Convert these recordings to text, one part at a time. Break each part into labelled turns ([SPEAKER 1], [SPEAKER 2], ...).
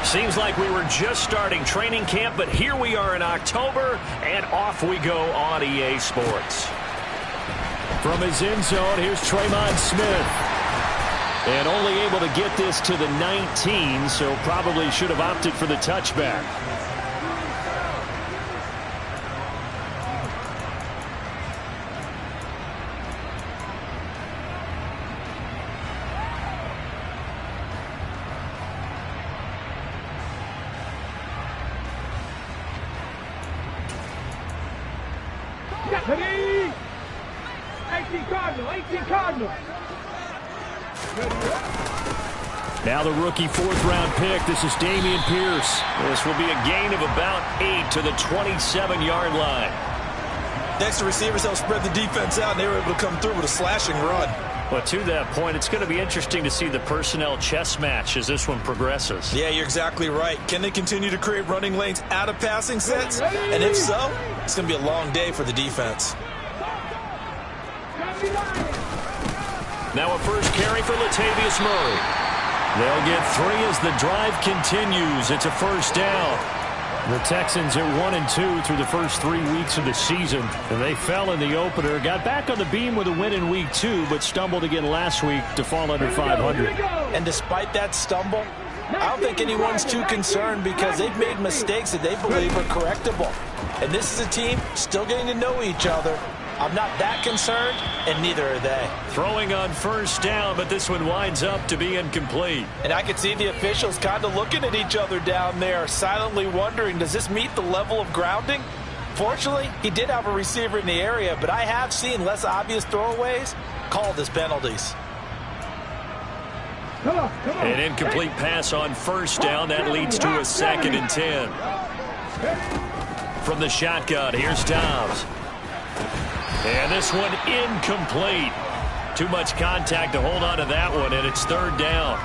[SPEAKER 1] Seems like we were just starting training camp, but here we are in October, and off we go on EA Sports. From his end zone, here's Tremont Smith. And only able to get this to the 19, so probably should have opted for the touchback. Now the rookie fourth-round pick. This is Dameon Pierce. This will be a gain of about 8 to the 27-yard line.
[SPEAKER 2] Next to receivers, they'll spread the defense out, and they were able to come through with a slashing run.
[SPEAKER 1] But to that point, it's going to be interesting to see the personnel chess match as this one progresses.
[SPEAKER 2] Yeah, you're exactly right. Can they continue to create running lanes out of passing sets? And if so, it's going to be a long day for the defense.
[SPEAKER 1] Now a first carry for Latavius Murray. They'll get 3 as the drive continues. It's a first down. The Texans are 1-2 through the first 3 weeks of the season. And they fell in the opener, got back on the beam with a win in week 2, but stumbled again last week to fall under 500.
[SPEAKER 3] And despite that stumble, I don't think anyone's too concerned because they've made mistakes that they believe are correctable. And this is a team still getting to know each other. I'm not that concerned, and neither are they.
[SPEAKER 1] Throwing on first down, but this one winds up to be incomplete.
[SPEAKER 3] And I could see the officials kind of looking at each other down there, silently wondering, does this meet the level of grounding? Fortunately, he did have a receiver in the area, but I have seen less obvious throwaways called as penalties.
[SPEAKER 1] An incomplete pass on first down. That leads to a 2nd and 10. From the shotgun, here's Dobbs. And this one incomplete. Too much contact to hold on to that one, and it's 3rd down.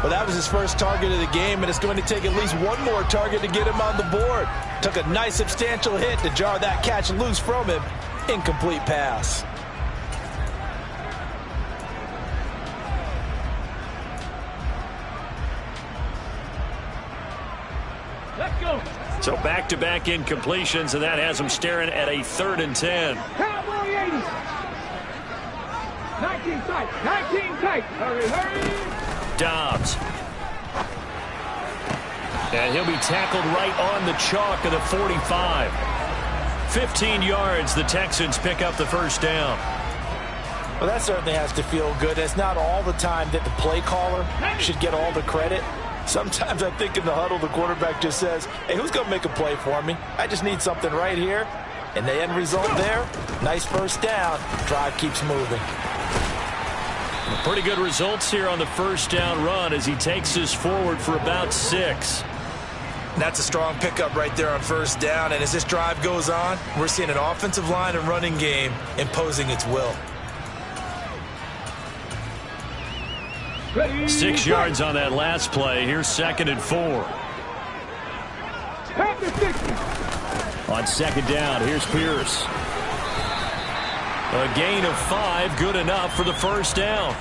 [SPEAKER 3] Well, that was his first target of the game, and it's going to take at least one more target to get him on the board. Took a nice substantial hit to jar that catch loose from him. Incomplete pass.
[SPEAKER 4] Let's go.
[SPEAKER 1] So back-to-back incompletions, and that has him staring at a 3rd and 10.
[SPEAKER 4] 19 tight. 19 tight. Hurry, hurry.
[SPEAKER 1] Dobbs. And he'll be tackled right on the chalk of the 45. 15 yards, the Texans pick up the first down.
[SPEAKER 3] Well, that certainly has to feel good. It's not all the time that the play caller should get all the credit. Sometimes I think in the huddle, the quarterback just says, hey, who's going to make a play for me? I just need something right here. And the end result there, nice first down. Drive keeps moving.
[SPEAKER 1] Pretty good results here on the first down run as he takes us forward for about 6.
[SPEAKER 2] That's a strong pickup right there on first down. And as this drive goes on, we're seeing an offensive line and running game imposing its will.
[SPEAKER 1] 6 yards on that last play. Here's 2nd and 4. On 2nd down, here's Pierce. A gain of 5, good enough for the first down.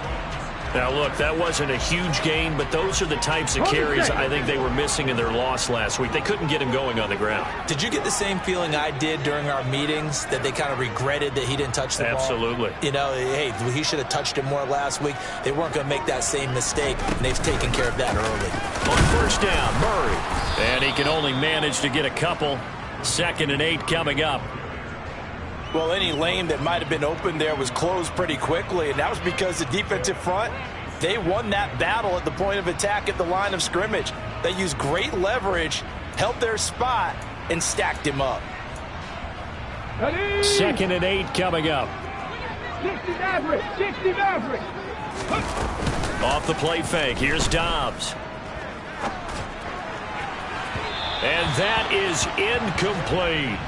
[SPEAKER 1] Now, look, that wasn't a huge gain, but those are the types of carries I think they were missing in their loss last week. They couldn't get him going on the ground.
[SPEAKER 3] Did you get the same feeling I did during our meetings, that they kind of regretted that he didn't touch the ball?
[SPEAKER 1] Absolutely.
[SPEAKER 3] You know, hey, he should have touched it more last week. They weren't going to make that same mistake, and they've taken care of that early.
[SPEAKER 1] On first down, Murray. And he can only manage to get a couple. 2nd and 8 coming up.
[SPEAKER 3] Well, any lane that might have been open there was closed pretty quickly, and that was because the defensive front, they won that battle at the point of attack at the line of scrimmage. They used great leverage, held their spot, and stacked him up.
[SPEAKER 1] 2nd and 8 coming up.
[SPEAKER 4] 60 average. 60 average.
[SPEAKER 1] Off the play fake, here's Dobbs. And that is incomplete.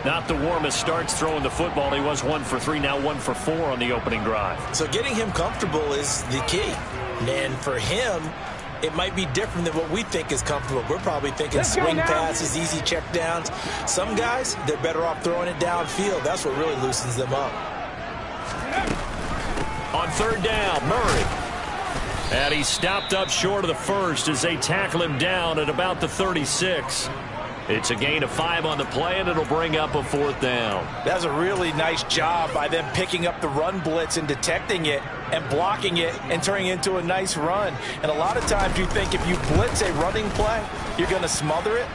[SPEAKER 1] Not the warmest starts throwing the football. He was 1 for 3, now 1 for 4 on the opening drive.
[SPEAKER 3] So getting him comfortable is the key. And for him, it might be different than what we think is comfortable. We're probably thinking swing passes, easy checkdowns. Some guys, they're better off throwing it downfield. That's what really loosens them up.
[SPEAKER 1] On 3rd down, Murray. And he stopped up short of the first as they tackle him down at about the 36. It's a gain of 5 on the play, and it'll bring up a 4th down.
[SPEAKER 3] That's a really nice job by them picking up the run blitz and detecting it and blocking it and turning it into a nice run. And a lot of times you think if you blitz a running play, you're going to smother it.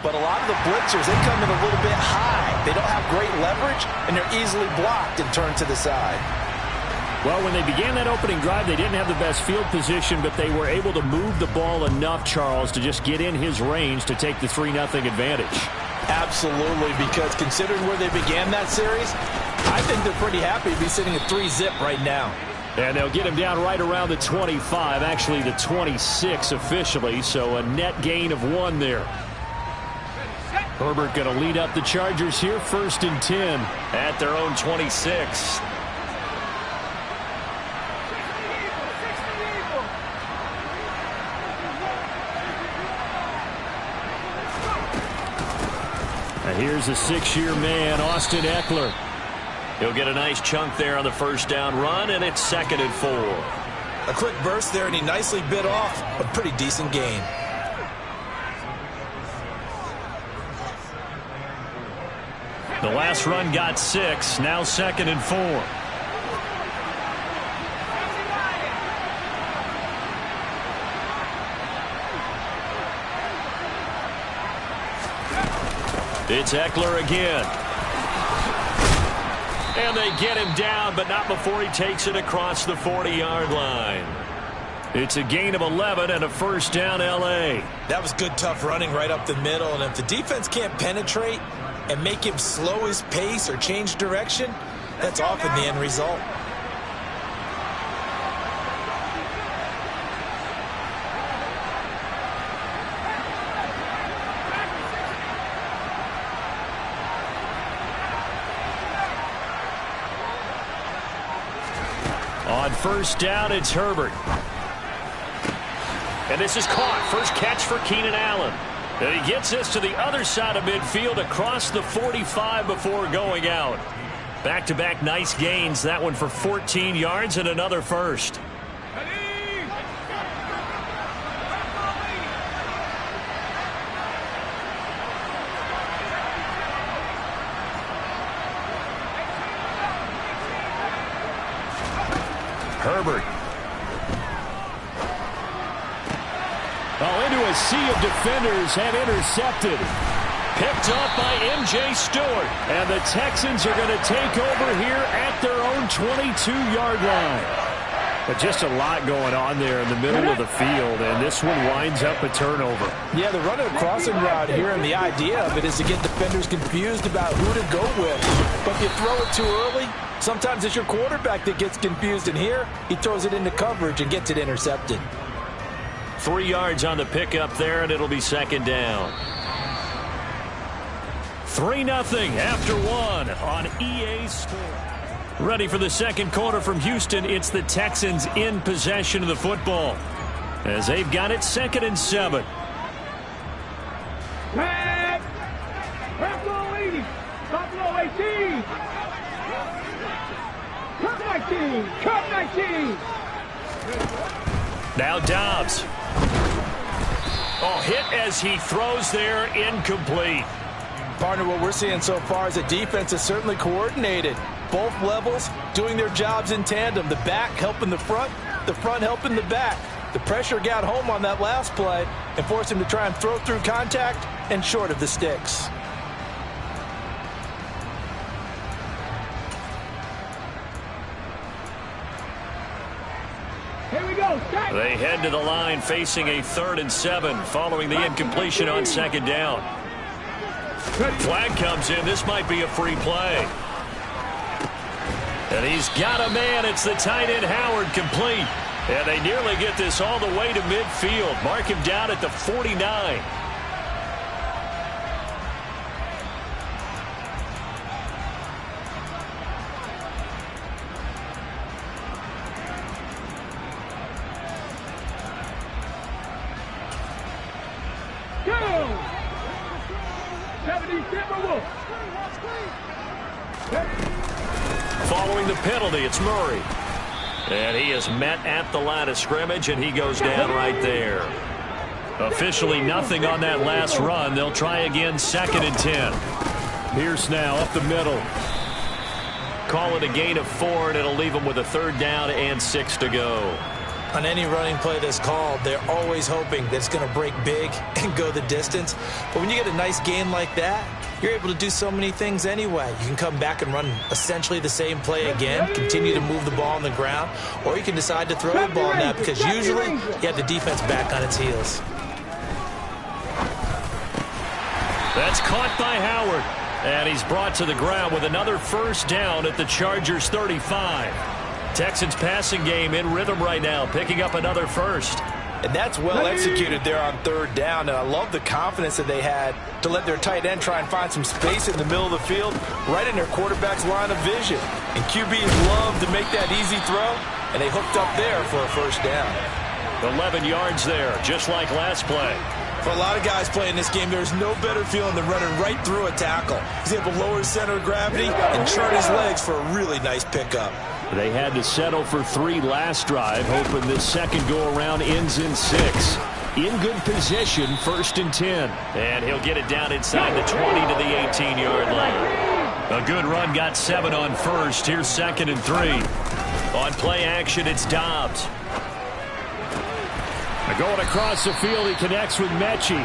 [SPEAKER 3] But a lot of the blitzers, they come in a little bit high. They don't have great leverage, and they're easily blocked and turned to the side.
[SPEAKER 1] Well, when they began that opening drive, they didn't have the best field position, but they were able to move the ball enough, Charles, to just get in his range to take the 3-0 advantage.
[SPEAKER 3] Absolutely, because considering where they began that series, I think they're pretty happy to be sitting at 3-zip right now.
[SPEAKER 1] And they'll get him down right around the 25, actually the 26 officially, so a net gain of 1 there. Herbert going to lead up the Chargers here, 1st and 10 at their own 26. Here's a 6-year man, Austin Eckler. He'll get a nice chunk there on the 1st down run, and it's 2nd and 4.
[SPEAKER 2] A quick burst there, and he nicely bit off a pretty decent gain.
[SPEAKER 1] The last run got 6, now 2nd and 4. It's Eckler again. And they get him down, but not before he takes it across the 40-yard line. It's a gain of 11 and a 1st down, L.A.
[SPEAKER 2] That was good, tough running right up the middle. And if the defense can't penetrate and make him slow his pace or change direction, that's often the end result.
[SPEAKER 1] On 1st down, it's Herbert. And this is caught. First catch for Keenan Allen. And he gets this to the other side of midfield across the 45 before going out. Back-to-back nice gains. That one for 14 yards and another 1st. Herbert. Into a sea of defenders and intercepted. Picked up by M.J. Stewart. And the Texans are going to take over here at their own 22-yard line. But just a lot going on there in the middle of the field, and this one winds up a turnover.
[SPEAKER 3] Yeah, they're running a crossing route here, and the idea of it is to get defenders confused about who to go with. But if you throw it too early, sometimes it's your quarterback that gets confused, and here he throws it into coverage and gets it intercepted.
[SPEAKER 1] 3 yards on the pickup there, and it'll be 2nd down. 3-0 after 1 on EA Sports. Ready for the second quarter from Houston. It's the Texans in possession of the football as they've got it 2nd and 7.
[SPEAKER 4] Back. Buffalo 80. Buffalo 18. Cut 19. Cut 19.
[SPEAKER 1] Now Dobbs. Oh, hit as he throws there, incomplete.
[SPEAKER 3] Partner, what we're seeing so far is the defense is certainly coordinated. Both levels doing their jobs in tandem. The back helping the front helping the back. The pressure got home on that last play and forced him to try and throw through contact and short of the sticks.
[SPEAKER 4] Here we go.
[SPEAKER 1] They head to the line facing a 3rd and 7 following the incompletion on 2nd down. Flag comes in. This might be a free play. And he's got a man. It's the tight end Howard, complete. And they nearly get this all the way to midfield. Mark him down at the 49. Following the penalty, it's Murray. And he is met at the line of scrimmage, and he goes down right there. Officially nothing on that last run. They'll try again, 2nd and 10. Pierce now up the middle. Call it a gain of 4, and it'll leave them with a 3rd down and 6 to go.
[SPEAKER 2] On any running play that's called, they're always hoping that it's going to break big and go the distance. But when you get a nice gain like that, you're able to do so many things anyway. You can come back and run essentially the same play again, continue to move the ball on the ground, or you can decide to throw the ball now because usually you have the defense back on its heels.
[SPEAKER 1] That's caught by Howard, and he's brought to the ground with another 1st down at the Chargers' 35. Texans passing game in rhythm right now, picking up another 1st.
[SPEAKER 3] And that's well executed there on 3rd down, and I love the confidence that they had to let their tight end try and find some space in the middle of the field, right in their quarterback's line of vision. And QBs love to make that easy throw, and they hooked up there for a 1st down.
[SPEAKER 1] 11 yards there, just like last play.
[SPEAKER 2] For a lot of guys playing this game, there's no better feeling than running right through a tackle. He's able to lower his center of gravity and churn his legs for a really nice pickup.
[SPEAKER 1] They had to settle for 3 last drive, hoping this second go-around ends in 6. In good position, 1st and 10. And he'll get it down inside the 20 to the 18-yard line. A good run got 7 on 1st. Here's 2nd and 3. On play action, it's Dobbs. Going across the field, he connects with Mechie.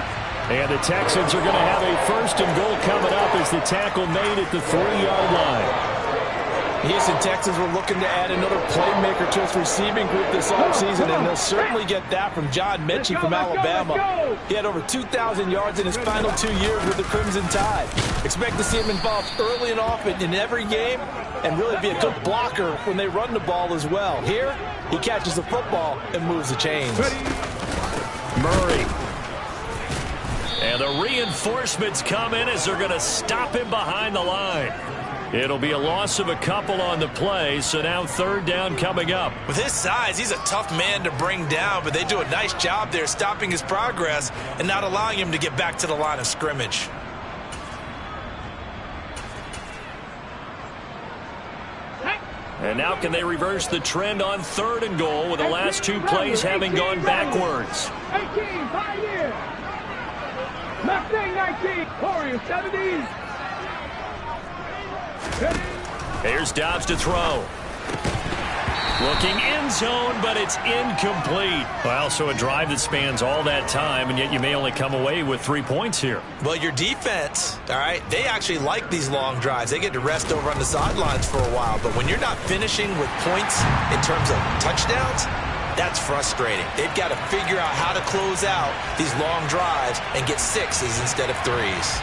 [SPEAKER 1] And the Texans are going to have a 1st and goal coming up as the tackle made at the 3-yard line.
[SPEAKER 3] Houston Texans were looking to add another playmaker to its receiving group this offseason, and they'll certainly get that from John Mechie from Alabama. He had over 2,000 yards in his final 2 years with the Crimson Tide. Expect to see him involved early and often in every game and really be a good blocker when they run the ball as well. Here, he catches the football and moves the chains.
[SPEAKER 1] Murray. And the reinforcements come in as they're going to stop him behind the line. It'll be a loss of a couple on the play, so now 3rd down coming up.
[SPEAKER 2] With his size, he's a tough man to bring down, but they do a nice job there stopping his progress and not allowing him to get back to the line of scrimmage.
[SPEAKER 1] And now can they reverse the trend on 3rd and goal with the last 2 plays having gone backwards?
[SPEAKER 4] 18, Pioneer. Mustang 19, Warrior 70s.
[SPEAKER 1] Here's Dobbs to throw. Looking end zone, but it's incomplete. Well, so a drive that spans all that time, and yet you may only come away with 3 points here.
[SPEAKER 2] Well, your defense, all right, they actually like these long drives. They get to rest over on the sidelines for a while. But when you're not finishing with points in terms of touchdowns, that's frustrating. They've got to figure out how to close out these long drives and get 6s instead of 3s.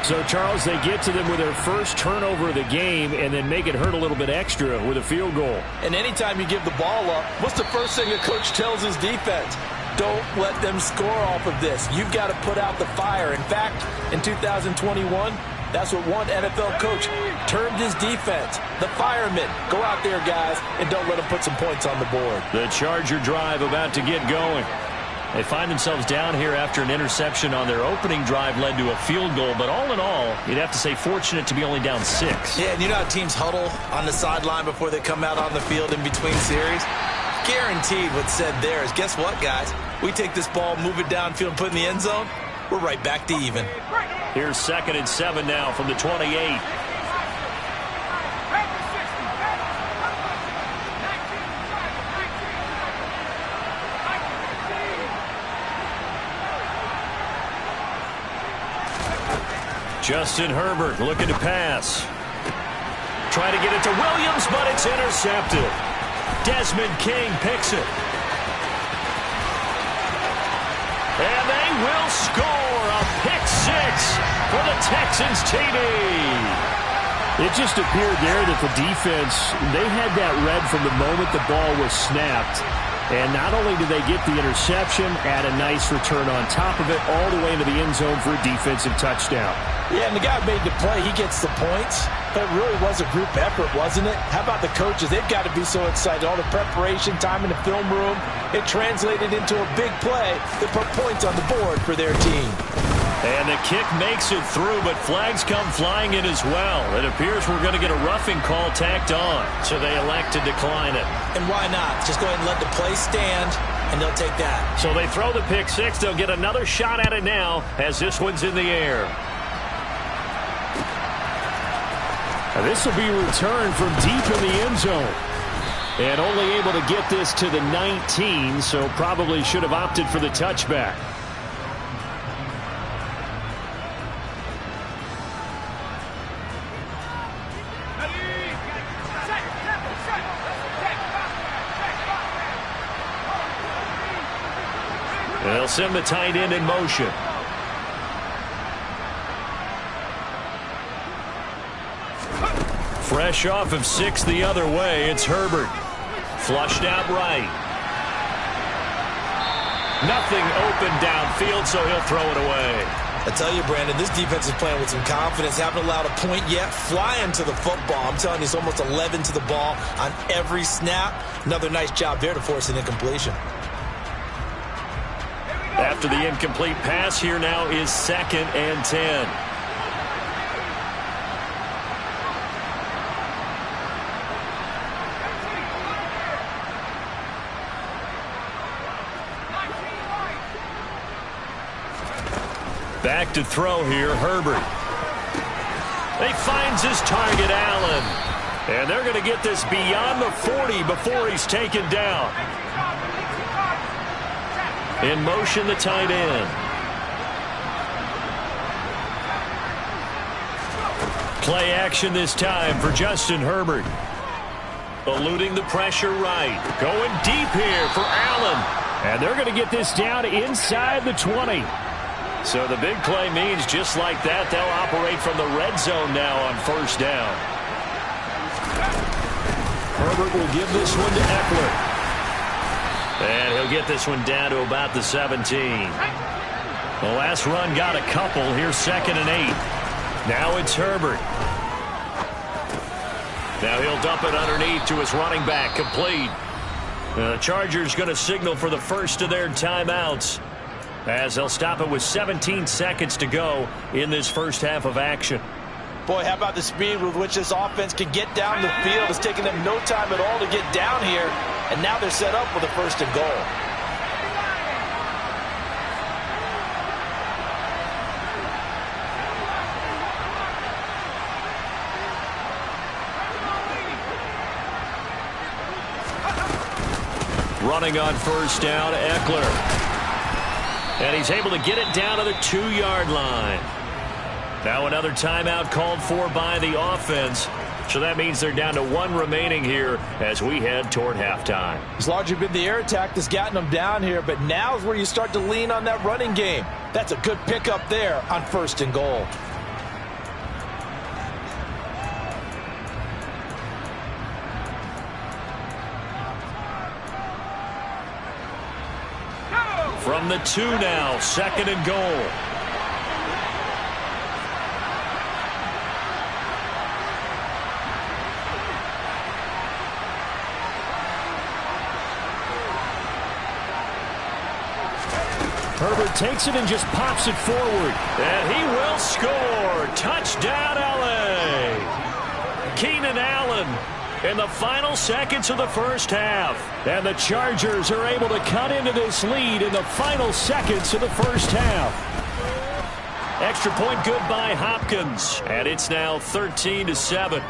[SPEAKER 1] So, Charles, they get to them with their first turnover of the game and then make it hurt a little bit extra with a field goal.
[SPEAKER 3] And anytime you give the ball up, what's the first thing a coach tells his defense? Don't let them score off of this. You've got to put out the fire. In fact, in 2021, that's what one NFL coach termed his defense. The firemen. Go out there, guys, and don't let them put some points on the board.
[SPEAKER 1] The Charger drive about to get going. They find themselves down here after an interception on their opening drive led to a field goal. But all in all, you'd have to say fortunate to be only down 6.
[SPEAKER 2] Yeah, and you know how teams huddle on the sideline before they come out on the field in between series? Guaranteed what's said there is, guess what, guys? We take this ball, move it downfield, and put it in the end zone, we're right back to even.
[SPEAKER 1] Here's 2nd and 7 now from the 28. Justin Herbert looking to pass. Trying to get it to Williams, but it's intercepted. Desmond King picks it. And they will score a pick 6 for the Texans TD. It just appeared there that the defense, they had that read from the moment the ball was snapped. And not only did they get the interception, add a nice return on top of it, all the way into the end zone for a defensive touchdown.
[SPEAKER 3] Yeah, and the guy made the play. He gets the points. But it really was a group effort, wasn't it? How about the coaches? They've got to be so excited. All the preparation, time in the film room, it translated into a big play that put points on the board for their team.
[SPEAKER 1] And the kick makes it through, but flags come flying in as well. It appears we're going to get a roughing call tacked on, so they elect to decline it.
[SPEAKER 2] And why not? Just go ahead and let the play stand, and they'll take that.
[SPEAKER 1] So they throw the pick six. They'll get another shot at it now as this one's in the air.
[SPEAKER 5] Now this will be returned from deep in the end zone. And only able to get this to the 19, so probably should have opted for the touchback.
[SPEAKER 1] They'll send the tight end in motion. Fresh off of 6 the other way, it's Herbert. Flushed out right. Nothing open downfield, so he'll throw it away.
[SPEAKER 2] I tell you, Brandon, this defense is playing with some confidence. Haven't allowed a point yet. Flying to the football. I'm telling you, it's almost 11 to the ball on every snap. Another nice job there to force an incompletion.
[SPEAKER 1] After the incomplete pass, here now is 2nd and 10. Back to throw here, Herbert. He finds his target, Allen. And they're going to get this beyond the 40 before he's taken down. In motion, the tight end. Play action this time for Justin Herbert. Eluding the pressure right. Going deep here for Allen.
[SPEAKER 5] And they're going to get this down inside the 20.
[SPEAKER 1] So the big play means just like that, they'll operate from the red zone now on 1st down.
[SPEAKER 5] Herbert will give this one to Eckler.
[SPEAKER 1] And he'll get this one down to about the 17. The last run got a couple. Here's 2nd and 8. Now it's Herbert. Now he'll dump it underneath to his running back. Complete. The Chargers going to signal for the first of their timeouts, as they'll stop it with 17 seconds to go in this first half of action.
[SPEAKER 3] Boy, how about the speed with which this offense can get down the field? It's taking them no time at all to get down here, and now they're set up with a 1st and goal.
[SPEAKER 1] Running on 1st down, Eckler. And he's able to get it down to the 2-yard line. Now another timeout called for by the offense. So that means they're down to 1 remaining here as we head toward halftime.
[SPEAKER 3] It's largely been the air attack that's gotten them down here, but now's where you start to lean on that running game. That's a good pickup there on 1st and goal.
[SPEAKER 1] From the 2 now, 2nd and goal.
[SPEAKER 5] Herbert takes it and just pops it forward.
[SPEAKER 1] And he will score. Touchdown, LA. Keenan Allen in the final seconds of the first half.
[SPEAKER 5] And the Chargers are able to cut into this lead in the final seconds of the first half.
[SPEAKER 1] Extra point good by Hopkins. And it's now 13-7.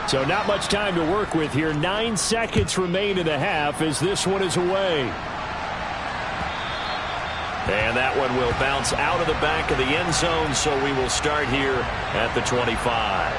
[SPEAKER 5] So not much time to work with here. 9 seconds remain in the half as this one is away.
[SPEAKER 1] And that one will bounce out of the back of the end zone, so we will start here at the 25.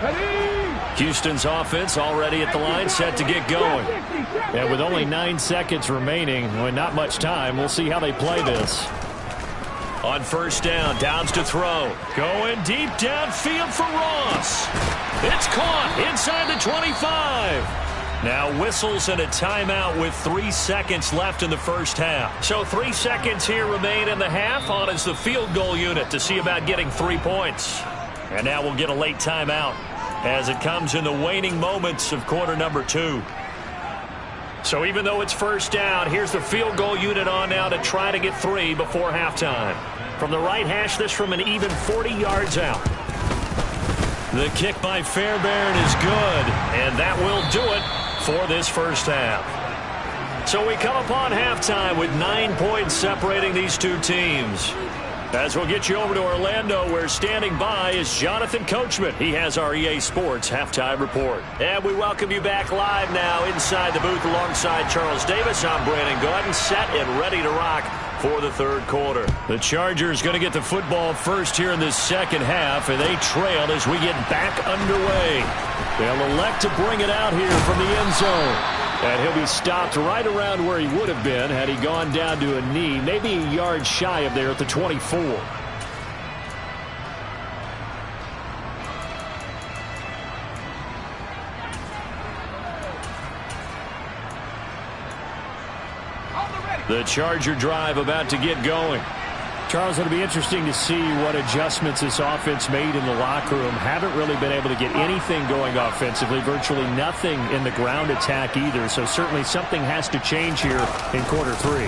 [SPEAKER 4] Ready?
[SPEAKER 1] Houston's offense already at the line, set to get going.
[SPEAKER 5] And with only 9 seconds remaining, well, not much time, we'll see how they play this.
[SPEAKER 1] On first down, Downs to throw. Going deep downfield for Ross. It's caught inside the 25. Now whistles and a timeout with 3 seconds left in the first half. So 3 seconds here remain in the half. On is the field goal unit to see about getting 3 points. And now we'll get a late timeout as it comes in the waning moments of quarter number 2. So even though it's first down, here's the field goal unit on now to try to get 3 before halftime. From the right hash, this from an even 40 yards out. The kick by Fairbairn is good, and that will do it for this first half. So we come upon halftime with 9 points separating these two teams. As we'll get you over to Orlando, where standing by is Jonathan Coachman. He has our EA Sports Halftime Report. And we welcome you back live now inside the booth alongside Charles Davis. I'm Brandon Gordon, set and ready to rock for the third quarter. The Chargers going to get the football first here in this second half, and they trail as we get back underway. They'll elect to bring it out here from the end zone. And he'll be stopped right around where he would have been had he gone down to a knee, maybe a yard shy of there at the 24. The Charger drive about to get going. Charles, it'll be interesting to see what adjustments this offense made in the locker room. Haven't really been able to get anything going offensively, virtually nothing in the ground attack either. So certainly something has to change here in quarter 3.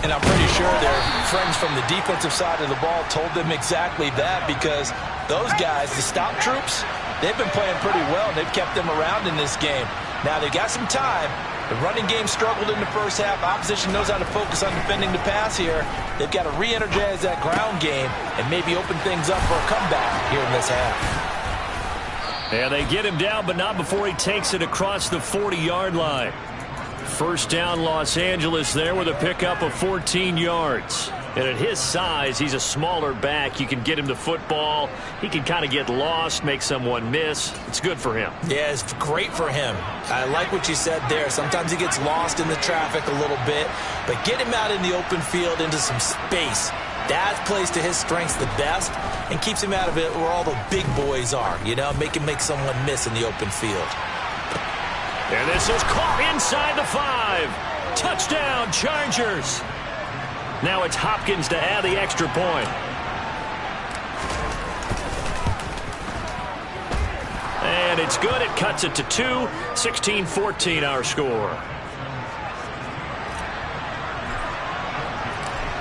[SPEAKER 2] And I'm pretty sure their friends from the defensive side of the ball told them exactly that, because those guys, the stop troops, they've been playing pretty well, and they've kept them around in this game. Now they got some time. The running game struggled in the first half. Opposition knows how to focus on defending the pass here. They've got to re-energize that ground game and maybe open things up for a comeback here in this half.
[SPEAKER 1] And they get him down, but not before he takes it across the 40-yard line. First down, Los Angeles there with a pickup of 14 yards. And at his size, he's a smaller back. You can get him the football. He can kind of get lost, make someone miss. It's good for him.
[SPEAKER 2] Yeah, it's great for him. I like what you said there. Sometimes he gets lost in the traffic a little bit, but get him out in the open field into some space. That plays to his strengths the best and keeps him out of it where all the big boys are, you know, make someone miss in the open field.
[SPEAKER 1] And this is caught inside the 5. Touchdown, Chargers. Now it's Hopkins to add the extra point. And it's good. It cuts it to 2. 16-14 our score.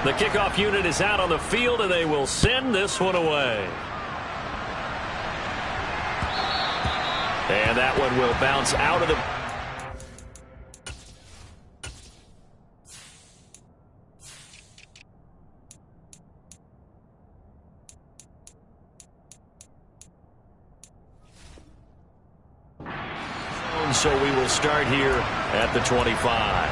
[SPEAKER 1] The kickoff unit is out on the field, and they will send this one away. And that one will bounce out of the... So we will start here at the 25.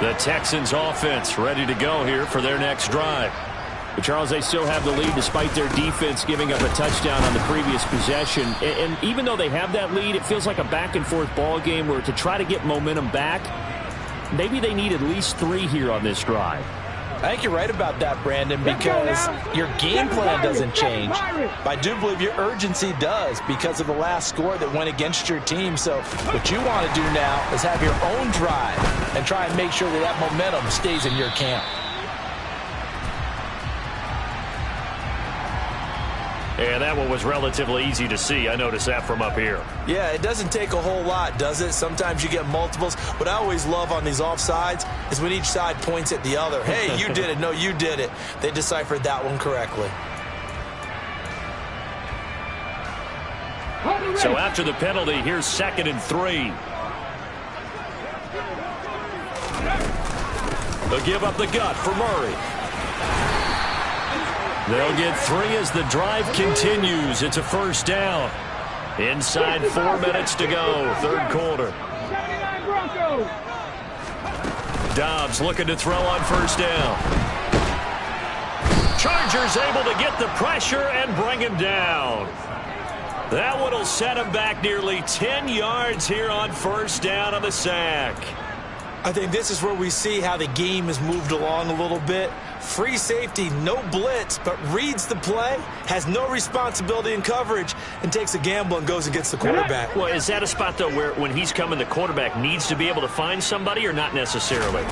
[SPEAKER 1] The Texans offense ready to go here for their next drive.
[SPEAKER 5] But Charles, they still have the lead despite their defense giving up a touchdown on the previous possession. And even though they have that lead, it feels like a back-and-forth ball game where to try to get momentum back, maybe they need at least 3 here on this drive.
[SPEAKER 2] I think you're right about that, Brandon, because your game plan doesn't change. But I do believe your urgency does because of the last score that went against your team. So what you want to do now is have your own drive and try and make sure that that momentum stays in your camp.
[SPEAKER 1] And that one was relatively easy to see. I noticed that from up here.
[SPEAKER 2] Yeah, it doesn't take a whole lot, does it? Sometimes you get multiples. What I always love on these offsides is when each side points at the other. Hey, you did it. No, you did it. They deciphered that one correctly.
[SPEAKER 1] So after the penalty, here's 2nd and 3. They'll give up the gut for Murray. They'll get 3 as the drive continues. It's a first down. Inside 4 minutes to go, third quarter. Dobbs looking to throw on first down. Chargers able to get the pressure and bring him down. That one will set him back nearly 10 yards here on first down on the sack.
[SPEAKER 2] I think this is where we see how the game has moved along a little bit. Free safety, no blitz, but reads the play, has no responsibility in coverage, and takes a gamble and goes and gets the quarterback.
[SPEAKER 1] Well, is that a spot, though, where when he's coming, the quarterback needs to be able to find somebody or not necessarily?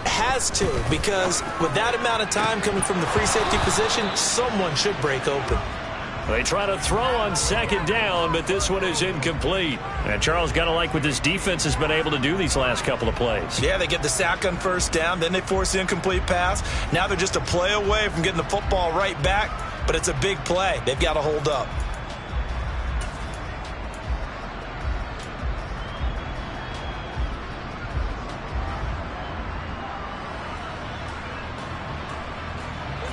[SPEAKER 2] Has to, because with that amount of time coming from the free safety position, someone should break open.
[SPEAKER 1] They try to throw on second down, but this one is incomplete. And Charles, got to like what this defense has been able to do these last couple of plays.
[SPEAKER 2] Yeah, they get the sack on first down, then they force the incomplete pass. Now they're just a play away from getting the football right back, but it's a big play. They've got to hold up.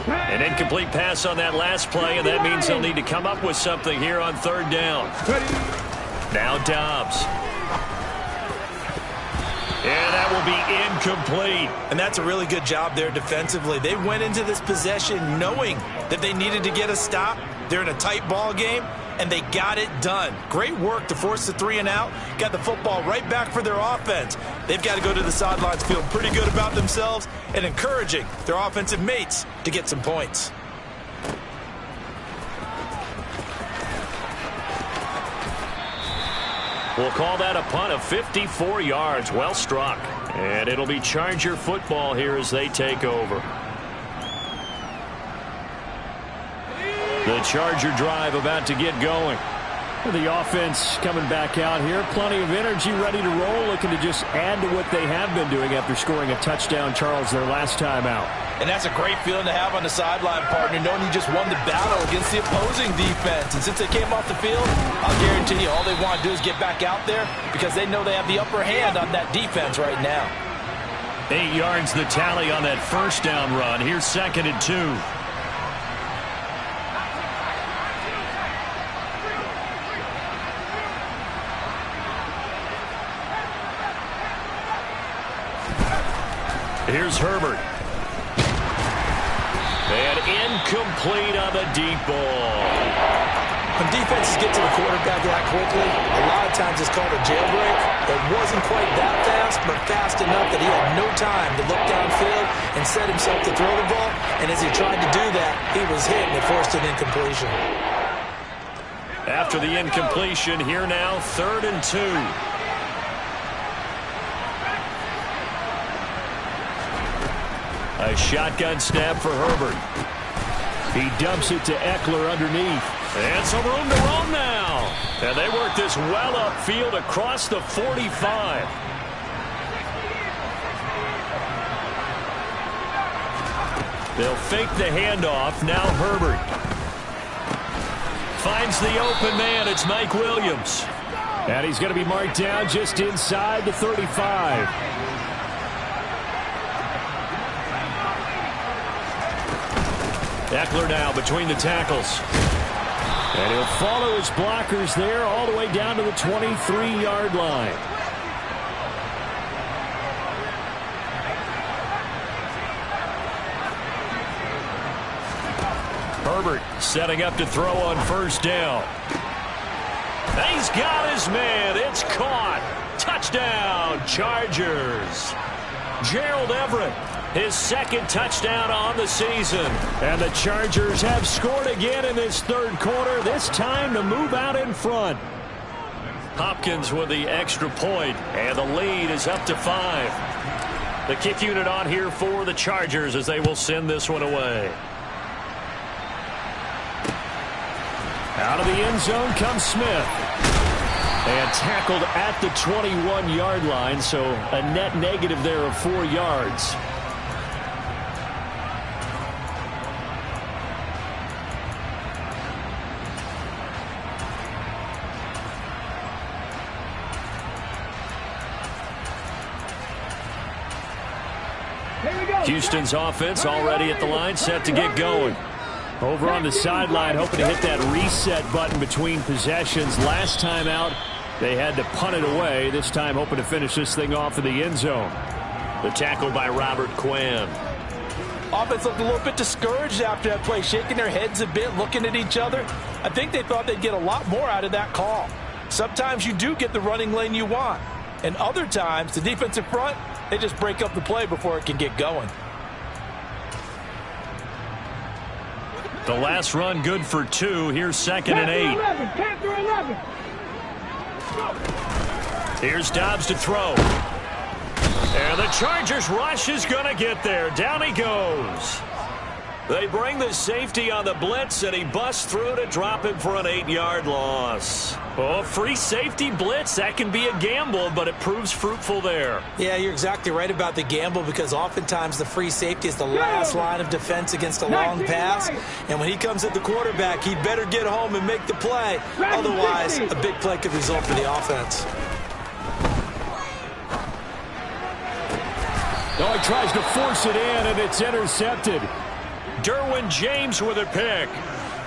[SPEAKER 1] An incomplete pass on that last play, and that means they'll need to come up with something here on third down. Now Dobbs. And that will be incomplete.
[SPEAKER 2] And that's a really good job there defensively. They went into this possession knowing that they needed to get a stop. They're in a tight ball game, and they got it done. Great work to force the 3 and out. Got the football right back for their offense. They've got to go to the sidelines feeling pretty good about themselves and encouraging their offensive mates to get some points.
[SPEAKER 1] We'll call that a punt of 54 yards. Well struck. And it'll be Charger football here as they take over. The Charger drive about to get going. The offense coming back out here. Plenty of energy, ready to roll, looking to just add to what they have been doing after scoring a touchdown, Charles, their last time out.
[SPEAKER 2] And that's a great feeling to have on the sideline, partner, knowing you just won the battle against the opposing defense. And since they came off the field, I'll guarantee you all they want to do is get back out there because they know they have the upper hand on that defense right now.
[SPEAKER 1] 8 yards the tally on that first down run. Here's 2nd and 2. Here's Herbert. And incomplete on the deep ball.
[SPEAKER 2] When defenses get to the quarterback that quickly, a lot of times it's called a jailbreak. It wasn't quite that fast, but fast enough that he had no time to look downfield and set himself to throw the ball. And as he tried to do that, he was hit and it forced an incompletion.
[SPEAKER 1] After the incompletion, here now, 3rd and 2. A shotgun snap for Herbert. He dumps it to Eckler underneath. And some room to roam now. And they work this well upfield across the 45. They'll fake the handoff. Now Herbert finds the open man. It's Mike Williams. And he's going to be marked down just inside the 35. Eckler now between the tackles. And he'll follow his blockers there all the way down to the 23-yard line. Herbert setting up to throw on first down. He's got his man. It's caught. Touchdown, Chargers. Gerald Everett, his 2nd touchdown on the season. And the Chargers have scored again in this 3rd quarter, this time to move out in front. Hopkins with the extra point, and the lead is up to 5. The kick unit on here for the Chargers as they will send this one away. Out of the end zone comes Smith. And tackled at the 21-yard line, so a net negative there of 4 yards. Houston's offense already at the line, set to get going. Over on the sideline, hoping to hit that reset button between possessions. Last time out, they had to punt it away. This time, hoping to finish this thing off in the end zone. The tackle by Robert Quinn.
[SPEAKER 3] Offense looked a little bit discouraged after that play, shaking their heads a bit, looking at each other. I think they thought they'd get a lot more out of that call. Sometimes you do get the running lane you want. And other times, the defensive front, they just break up the play before it can get going.
[SPEAKER 1] The last run good for 2. Here's 2nd and 8.
[SPEAKER 4] 11.
[SPEAKER 1] Here's Dobbs to throw. And the Chargers rush is going to get there. Down he goes. They bring the safety on the blitz, and he busts through to drop him for an 8-yard loss. Oh, free safety blitz. That can be a gamble, but it proves fruitful there.
[SPEAKER 2] Yeah, you're exactly right about the gamble, because oftentimes the free safety is the last line of defense against a long pass. And when he comes at the quarterback, he better get home and make the play. Otherwise, a big play could result for the offense.
[SPEAKER 5] Oh, he tries to force it in, and it's intercepted.
[SPEAKER 1] Derwin James with a pick.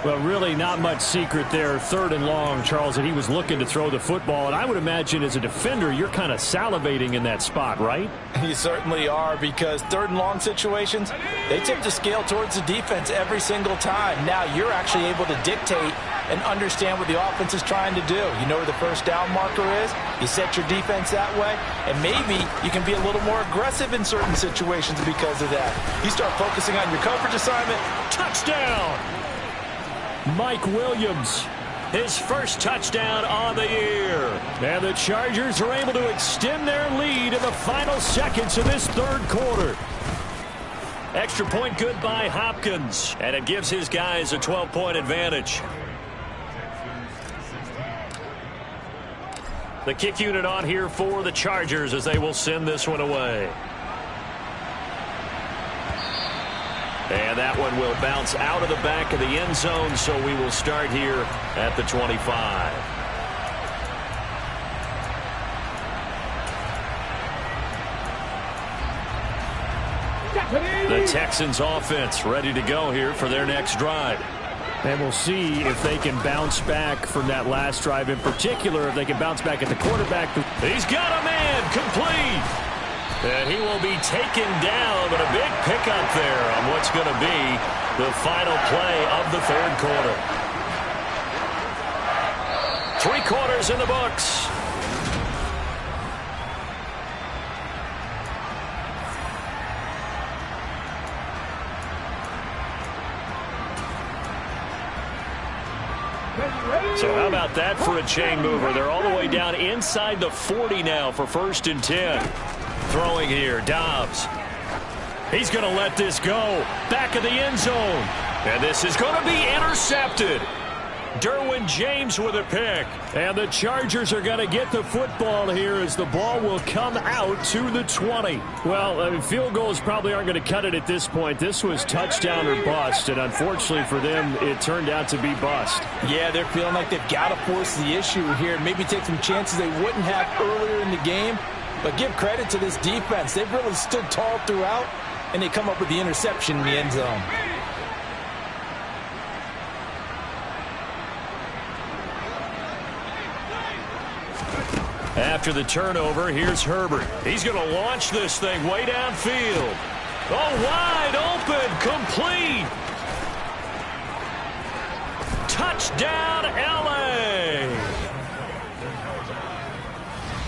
[SPEAKER 5] Well, really not much secret there. 3rd and long, Charles, that he was looking to throw the football. And I would imagine as a defender, you're kind of salivating in that spot, right?
[SPEAKER 3] You certainly are, because 3rd and long situations, they tip the scale towards the defense every single time. Now you're actually able to dictate and understand what the offense is trying to do. You know where the first down marker is. You set your defense that way, and maybe you can be a little more aggressive in certain situations because of that. You start focusing on your coverage assignment.
[SPEAKER 1] Touchdown!
[SPEAKER 5] Mike Williams,
[SPEAKER 1] his first touchdown on the year.
[SPEAKER 5] And the Chargers are able to extend their lead in the final seconds of this 3rd quarter.
[SPEAKER 1] Extra point good by Hopkins, and it gives his guys a 12-point advantage. The kick unit on here for the Chargers as they will send this one away. And that one will bounce out of the back of the end zone, so we will start here at the 25. The Texans offense ready to go here for their next drive.
[SPEAKER 5] And we'll see if they can bounce back from that last drive, in particular, if they can bounce back at the quarterback.
[SPEAKER 1] He's got a man complete. And he will be taken down, but a big pickup there on what's going to be the final play of the 3rd quarter. 3 quarters in the books. So how about that for a chain mover? They're all the way down inside the 40 now for 1st and 10. Throwing here, Dobbs. He's going to let this go. Back of the end zone. And this is going to be intercepted. Derwin James with a pick.
[SPEAKER 5] And the Chargers are going to get the football here as the ball will come out to the 20. Well, field goals probably aren't going to cut it at this point. This was touchdown or bust, and unfortunately for them, it turned out to be bust.
[SPEAKER 3] Yeah, they're feeling like they've got to force the issue here. Maybe take some chances they wouldn't have earlier in the game. But give credit to this defense. They've really stood tall throughout, and they come up with the interception in the end zone.
[SPEAKER 1] After the turnover, here's Herbert. He's going to launch this thing way downfield. Oh, wide open, complete. Touchdown, LA.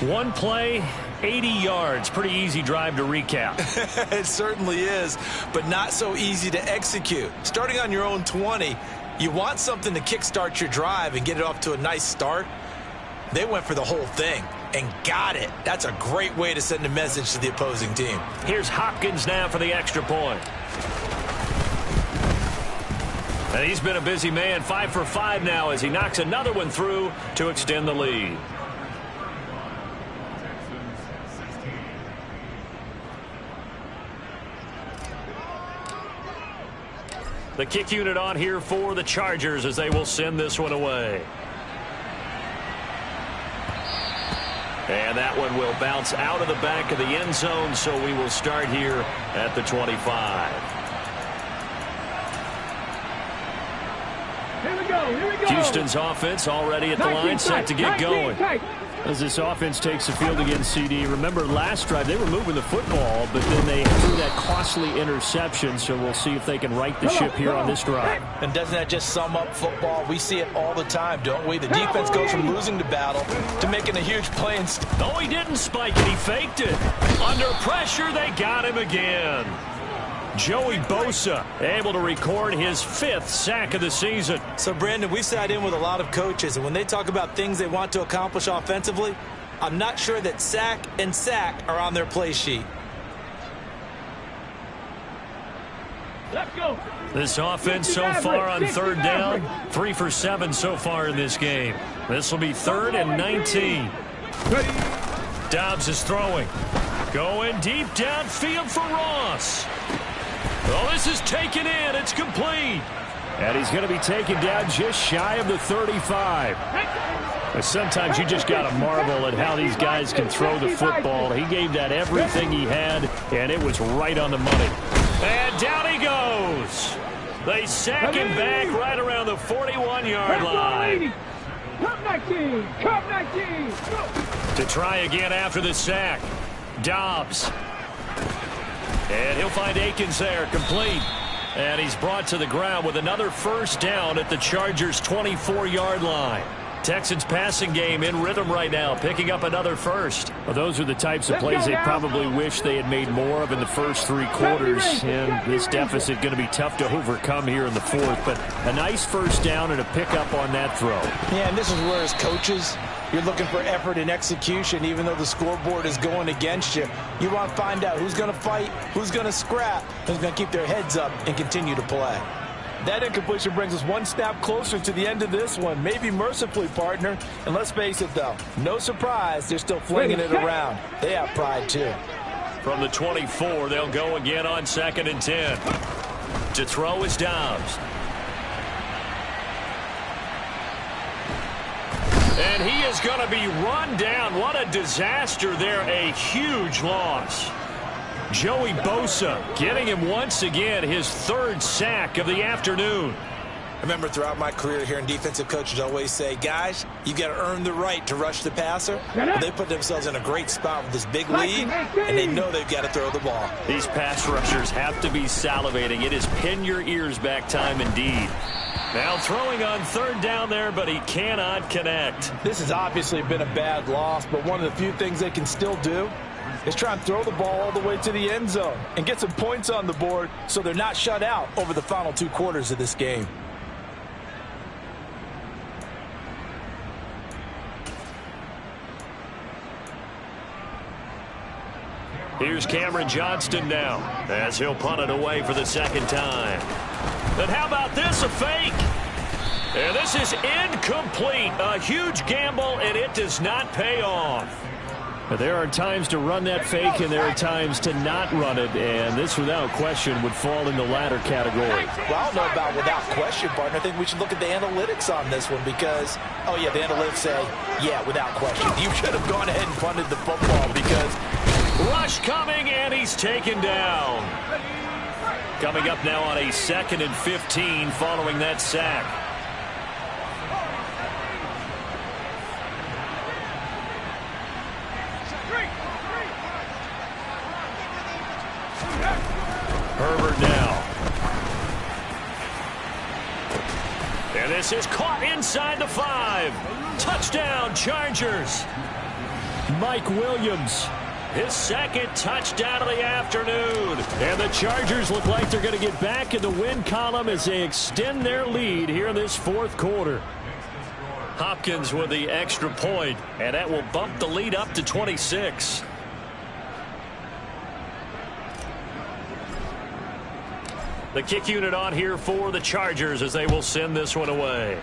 [SPEAKER 1] One play, 80 yards. Pretty easy drive to recap.
[SPEAKER 2] It certainly is, but not so easy to execute. Starting on your own 20, you want something to kickstart your drive and get it off to a nice start. They went for the whole thing and got it. That's a great way to send a message to the opposing team.
[SPEAKER 1] Here's Hopkins now for the extra point. And he's been a busy man, 5 for 5 now as he knocks another one through to extend the lead. The kick unit on here for the Chargers as they will send this one away. And that one will bounce out of the back of the end zone, so we will start here at the 25.
[SPEAKER 4] Here we go.
[SPEAKER 1] Houston's offense already at the line, set to get going.
[SPEAKER 5] As this offense takes the field against CD, remember last drive they were moving the football, but then they threw that costly interception, so we'll see if they can right the ship here on this drive.
[SPEAKER 2] And doesn't that just sum up football? We see it all the time, don't we? The defense goes from losing the battle to making a huge play.
[SPEAKER 1] No, he didn't spike it. He faked it. Under pressure, they got him again. Joey Bosa able to record his 5th sack of the season.
[SPEAKER 2] So, Brandon, we sat in with a lot of coaches, and when they talk about things they want to accomplish offensively, I'm not sure that sack and sack are on their play sheet.
[SPEAKER 4] Let's go.
[SPEAKER 1] This offense so far on 3rd down, 3 for 7 so far in this game. This will be 3rd and 19. Dobbs is throwing. Going deep downfield for Ross. Oh, this is taken in. It's complete.
[SPEAKER 5] And he's going to be taken down just shy of the 35. But sometimes you just got to marvel at how these guys can throw the football. He gave that everything he had, and it was right on the money.
[SPEAKER 1] And down he goes. They sack him back right around the 41-yard line.
[SPEAKER 4] Come 19. Come 19.
[SPEAKER 1] To try again after the sack. Dobbs. And he'll find Akins there, complete. And he's brought to the ground with another 1st down at the Chargers' 24-yard line. Texans passing game in rhythm right now, picking up another 1st.
[SPEAKER 5] Well, those are the types of plays they probably wish they had made more of in the first 3 quarters. And this deficit going to be tough to overcome here in the 4th. But a nice 1st down and a pickup on that throw.
[SPEAKER 2] Yeah, and this is where as coaches, you're looking for effort and execution, even though the scoreboard is going against you. You want to find out who's going to fight, who's going to scrap, who's going to keep their heads up and continue to play.
[SPEAKER 3] That incompletion brings us one snap closer to the end of this one. Maybe mercifully, partner. And let's face it, though, no surprise, they're still flinging it around. They have pride, too.
[SPEAKER 1] From the 24, they'll go again on 2nd and 10. To throw is Dobbs. And he is going to be run down. What a disaster there. A huge loss. Joey Bosa getting him once again his 3rd sack of the afternoon.
[SPEAKER 2] I remember throughout my career hearing defensive coaches always say, guys, you got to earn the right to rush the passer. Well, they put themselves in a great spot with this big lead, and they know they've got to throw the ball.
[SPEAKER 1] These pass rushers have to be salivating. It is pin your ears back time indeed. Now throwing on 3rd down there, but he cannot connect.
[SPEAKER 3] This has obviously been a bad loss, but one of the few things they can still do is try and throw the ball all the way to the end zone and get some points on the board so they're not shut out over the final 2 quarters of this game.
[SPEAKER 1] Here's Cameron Johnston now as he'll punt it away for the 2nd time. But how about this, a fake? And this is incomplete. A huge gamble, and it does not pay off.
[SPEAKER 5] But there are times to run that fake, and there are times to not run it, and this, without question, would fall in the latter category.
[SPEAKER 2] Well, I don't know about without question, partner. I think we should look at the analytics on this one because, oh, yeah, the analytics say, yeah, without question. You should have gone ahead and punted the football because
[SPEAKER 1] rush coming, and he's taken down. Coming up now on a 2nd and 15 following that sack. Herbert now. And this is caught inside the 5. Touchdown, Chargers.
[SPEAKER 5] Mike Williams.
[SPEAKER 1] His 2nd touchdown of the afternoon.
[SPEAKER 5] And the Chargers look like they're going to get back in the win column as they extend their lead here in this 4th quarter.
[SPEAKER 1] Hopkins with the extra point, and that will bump the lead up to 26. The kick unit on here for the Chargers as they will send this one away.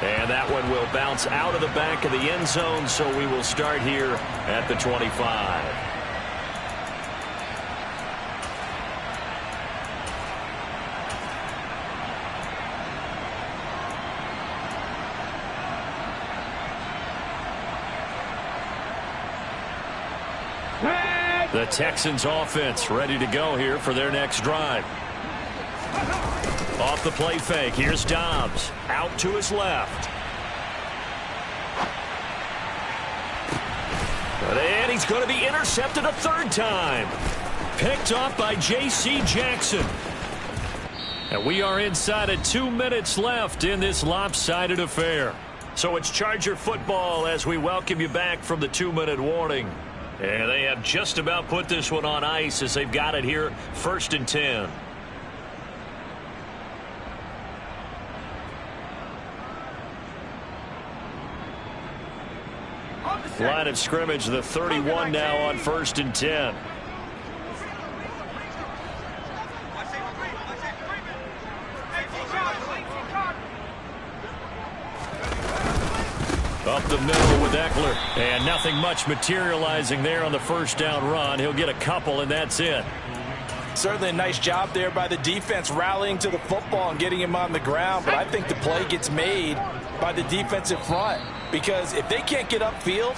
[SPEAKER 1] And that one will bounce out of the back of the end zone, so we will start here at the 25. The Texans offense ready to go here for their next drive. Off the play fake, here's Dobbs. Out to his left. And he's going to be intercepted a third time. Picked off by J.C. Jackson. And we are inside of 2 minutes left in this lopsided affair. So it's Charger football as we welcome you back from the 2-minute warning. And they have just about put this one on ice as they've got it here, 1st and 10. Line of scrimmage, the 31 now on 1st and 10. Up the middle with Eckler. And nothing much materializing there on the first down run. He'll get a couple, and that's it.
[SPEAKER 3] Certainly a nice job there by the defense rallying to the football and getting him on the ground. But I think the play gets made by the defensive front. Because if they can't get upfield,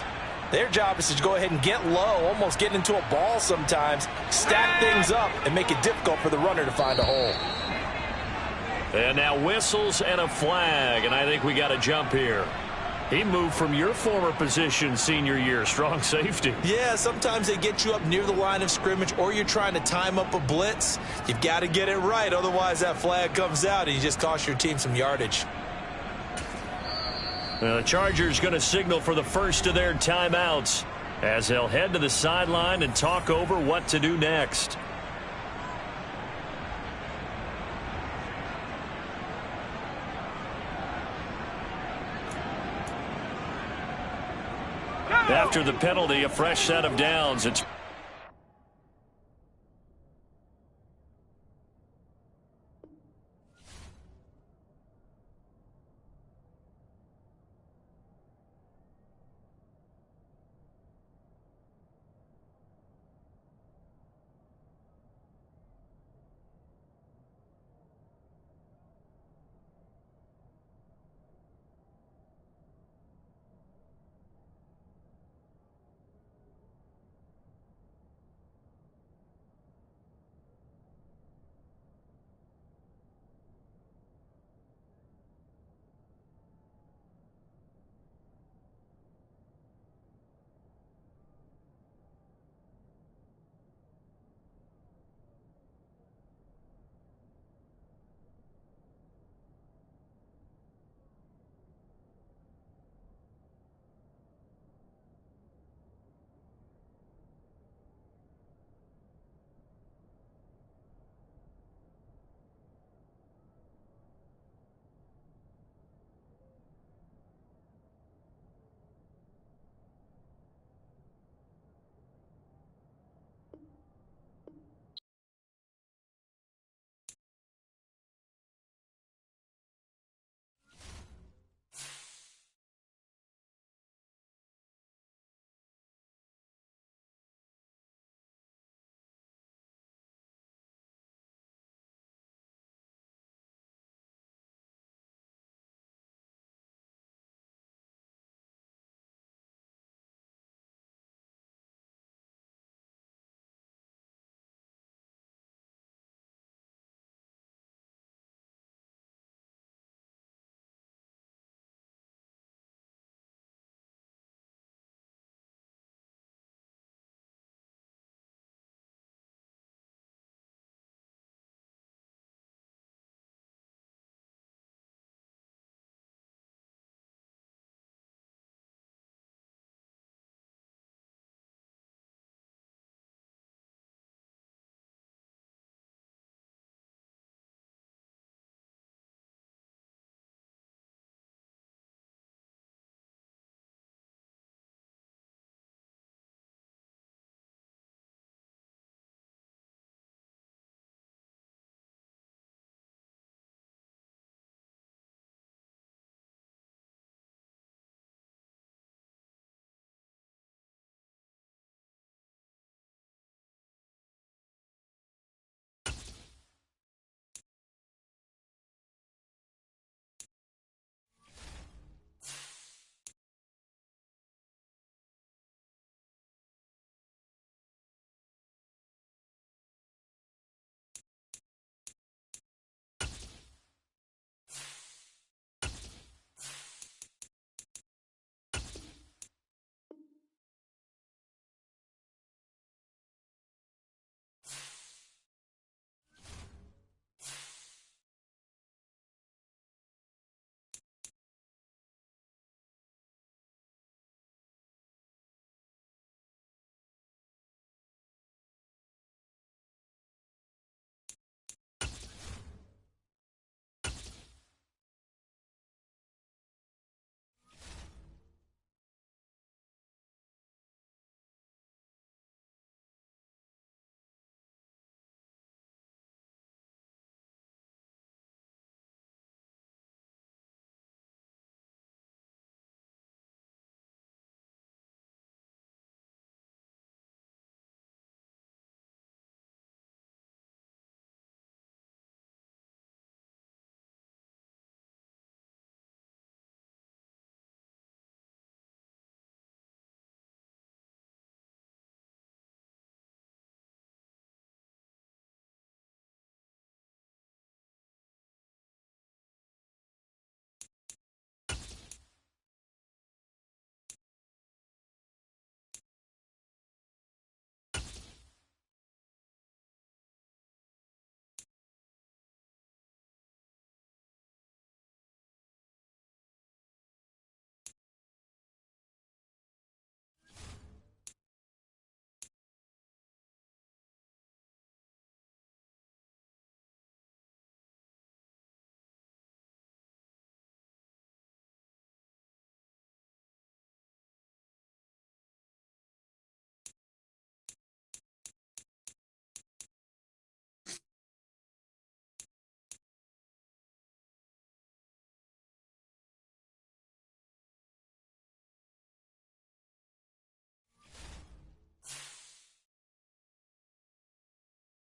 [SPEAKER 3] their job is to go ahead and get low, almost get into a ball sometimes, stack things up, and make it difficult for the runner to find a hole.
[SPEAKER 1] And now whistles and a flag, and I think we got a jump here. He moved from your former position senior year, strong safety.
[SPEAKER 2] Yeah, sometimes they get you up near the line of scrimmage or you're trying to time up a blitz. You've got to get it right, otherwise that flag comes out and you just cost your team some yardage.
[SPEAKER 1] Now the Chargers going to signal for the first of their timeouts as they'll head to the sideline and talk over what to do next. After the penalty, a fresh set of downs. It's